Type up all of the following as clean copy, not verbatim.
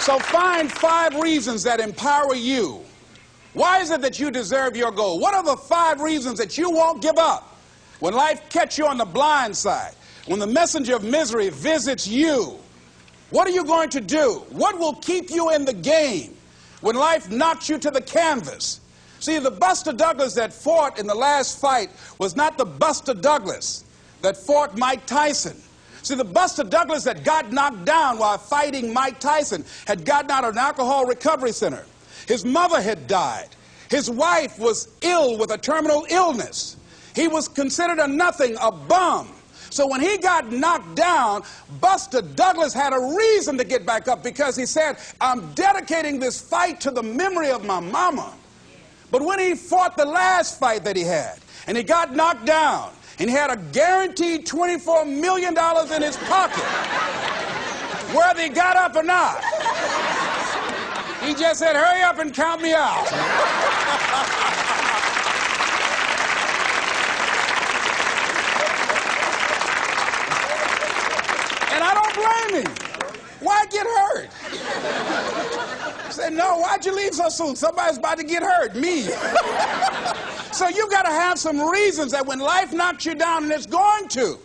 So find 5 reasons that empower you. Why is it that you deserve your goal? What are the 5 reasons that you won't give up when life catches you on the blind side? When the messenger of misery visits you, what are you going to do? What will keep you in the game when life knocks you to the canvas? See, the Buster Douglas that fought in the last fight was not the Buster Douglas that fought Mike Tyson. See, the Buster Douglas that got knocked down while fighting Mike Tyson had gotten out of an alcohol recovery center. His mother had died. His wife was ill with a terminal illness. He was considered a nothing, a bum. So when he got knocked down, Buster Douglas had a reason to get back up because he said, I'm dedicating this fight to the memory of my mama. But when he fought the last fight that he had, and he got knocked down, and he had a guaranteed $24 million in his pocket, whether he got up or not, he just said, hurry up and count me out. And I don't blame him. Why get hurt? He said, no, why'd you leave so soon? Somebody's about to get hurt, me. So you got to have some reasons that when life knocks you down, and it's going to.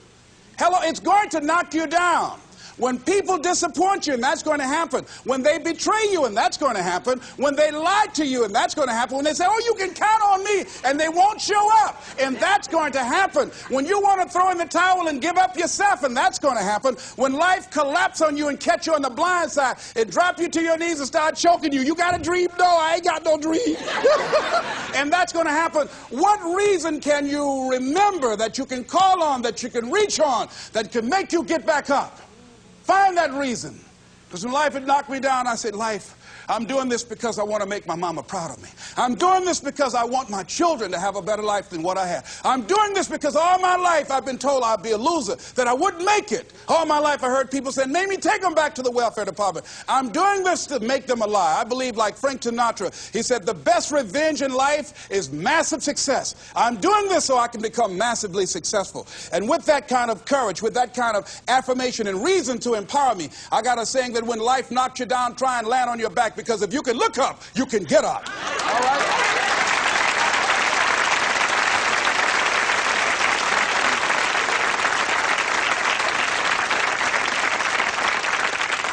Hello, it's going to knock you down. When people disappoint you, and that's going to happen. When they betray you, and that's going to happen. When they lie to you, and that's going to happen. When they say, oh, you can count on me, and they won't show up, and that's going to happen. When you want to throw in the towel and give up yourself, and that's going to happen. When life collapses on you and catch you on the blind side, and drop you to your knees and start choking you. You got a dream? No, I ain't got no dream. And that's going to happen. What reason can you remember that you can call on, that you can reach on, that can make you get back up? Find that reason. Because when life had knocked me down, I said, life, I'm doing this because I want to make my mama proud of me. I'm doing this because I want my children to have a better life than what I had. I'm doing this because all my life I've been told I'd be a loser, that I wouldn't make it. All my life I heard people say, maybe take them back to the welfare department. I'm doing this to make them a lie. I believe like Frank Sinatra, he said, the best revenge in life is massive success. I'm doing this so I can become massively successful. And with that kind of courage, with that kind of affirmation and reason to empower me, I got a saying that when life knocks you down, try and land on your back, because if you can look up, you can get up. All right?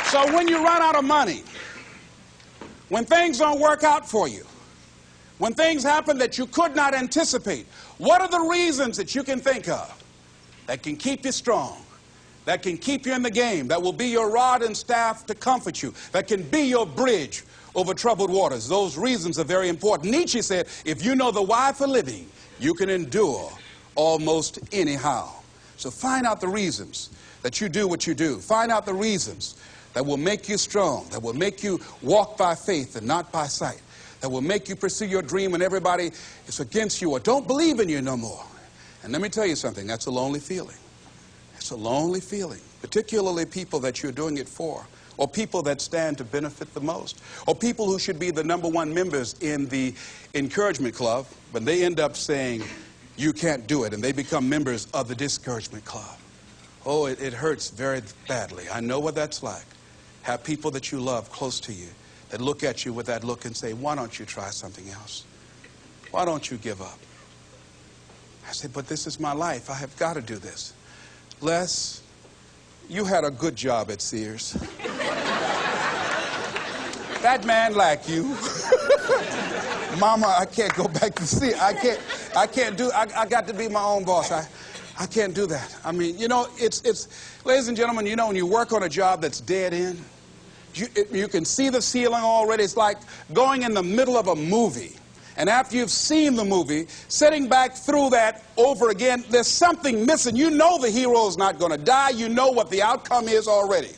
So when you run out of money, when things don't work out for you, when things happen that you could not anticipate, what are the reasons that you can think of that can keep you strong, that can keep you in the game, that will be your rod and staff to comfort you, that can be your bridge over troubled waters? Those reasons are very important. Nietzsche said, if you know the why for living, you can endure almost anyhow. So find out the reasons that you do what you do. Find out the reasons that will make you strong, that will make you walk by faith and not by sight, that will make you pursue your dream when everybody is against you or don't believe in you no more. And let me tell you something, that's a lonely feeling. It's a lonely feeling, particularly people that you're doing it for, or people that stand to benefit the most, or people who should be the #1 members in the encouragement club, but they end up saying, you can't do it, and they become members of the discouragement club. Oh, it hurts very badly. I know what that's like. Have people that you love close to you that look at you with that look and say, why don't you try something else? Why don't you give up? I say, but this is my life. I have got to do this. Les, you had a good job at Sears. That man like you. Mama, I can't go back to Sears. I got to be my own boss. I can't do that. I mean, you know, it's ladies and gentlemen, you know, when you work on a job that's dead end, you can see the ceiling already. It's like going in the middle of a movie. And after you've seen the movie, sitting back through that over again, there's something missing. You know the hero's not going to die. You know what the outcome is already.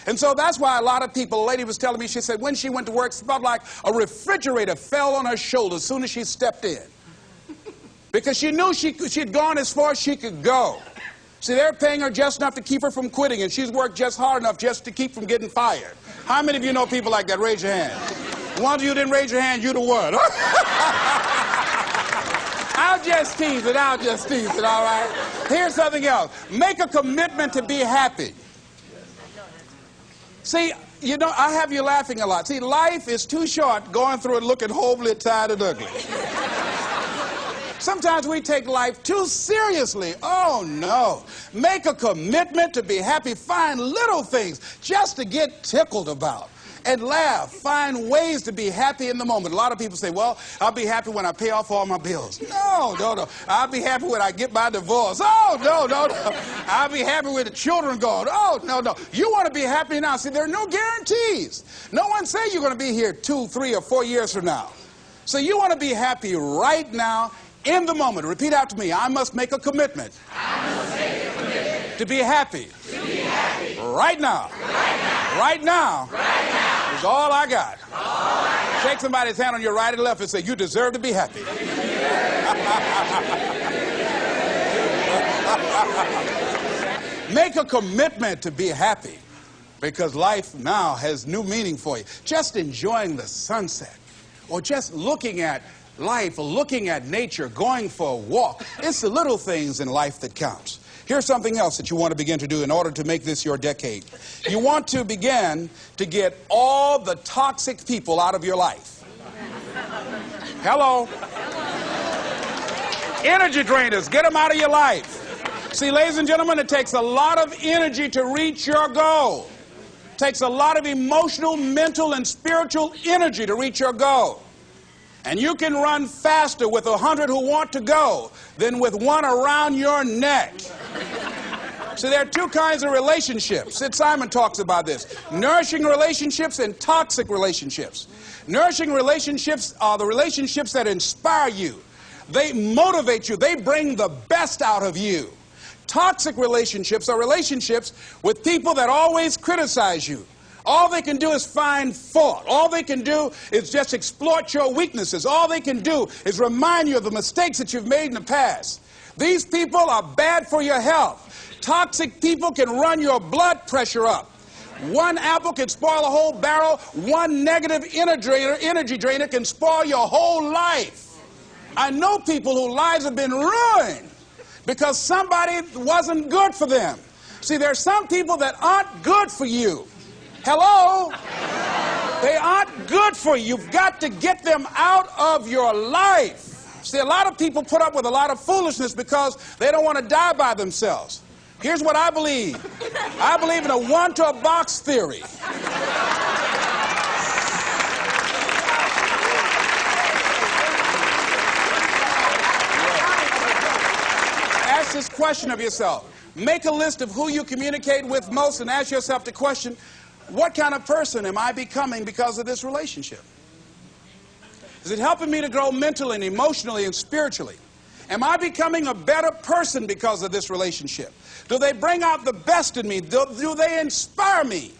And so that's why a lot of people, a lady was telling me, she said when she went to work, it felt like a refrigerator fell on her shoulder as soon as she stepped in. Because she knew she'd gone as far as she could go. See, they're paying her just enough to keep her from quitting, and she's worked just hard enough just to keep from getting fired. How many of you know people like that? Raise your hand. The ones of you didn't raise your hand, you the one. I'll just tease it, all right? Here's something else. Make a commitment to be happy. See, You know, I have you laughing a lot. See, life is too short going through it looking homely, tired, and ugly. Sometimes we take life too seriously. Oh, no. Make a commitment to be happy. Find little things just to get tickled about. And laugh. Find ways to be happy in the moment. A lot of people say, well, I'll be happy when I pay off all my bills. No, no, no. I'll be happy when I get my divorce. Oh, no, no, no. I'll be happy with the children gone. Oh, no, no. You want to be happy now. See, there are no guarantees. No one say you're going to be here 2, 3, or 4 years from now. So you want to be happy right now in the moment. Repeat after me. I must make a commitment. I must make a commitment to be happy. To be happy. Right now. Right now. Right now. Right now. Is all I got. All I got. Shake somebody's hand on your right and left and say, you deserve to be happy. Make a commitment to be happy, because life now has new meaning for you. Just enjoying the sunset, or just looking at life, or looking at nature, going for a walk. It's the little things in life that counts. Here's something else that you want to begin to do in order to make this your decade. You want to begin to get all the toxic people out of your life. Hello? Energy drainers, get them out of your life. See, ladies and gentlemen, it takes a lot of energy to reach your goal. It takes a lot of emotional, mental, and spiritual energy to reach your goal. And you can run faster with 100 who want to go than with one around your neck. So there are two kinds of relationships. Sid Simon talks about this. Nourishing relationships and toxic relationships. Nourishing relationships are the relationships that inspire you. They motivate you. They bring the best out of you. Toxic relationships are relationships with people that always criticize you. All they can do is find fault. All they can do is just exploit your weaknesses. All they can do is remind you of the mistakes that you've made in the past. These people are bad for your health. Toxic people can run your blood pressure up. One apple can spoil a whole barrel. One negative energy drainer can spoil your whole life. I know people whose lives have been ruined because somebody wasn't good for them. See, there are some people that aren't good for you. Hello? They aren't good for you. You've got to get them out of your life. See, a lot of people put up with a lot of foolishness because they don't want to die by themselves. Here's what I believe. I believe in a one-to-a-box theory. Ask this question of yourself. Make a list of who you communicate with most and ask yourself the question, what kind of person am I becoming because of this relationship? Is it helping me to grow mentally and emotionally and spiritually? Am I becoming a better person because of this relationship? Do they bring out the best in me? Do they inspire me?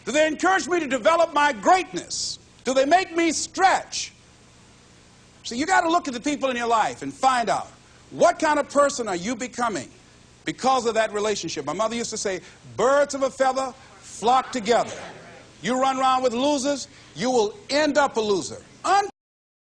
Do they encourage me to develop my greatness? Do they make me stretch? So you got to look at the people in your life and find out, what kind of person are you becoming because of that relationship? My mother used to say, birds of a feather flock together. You run around with losers, you will end up a loser.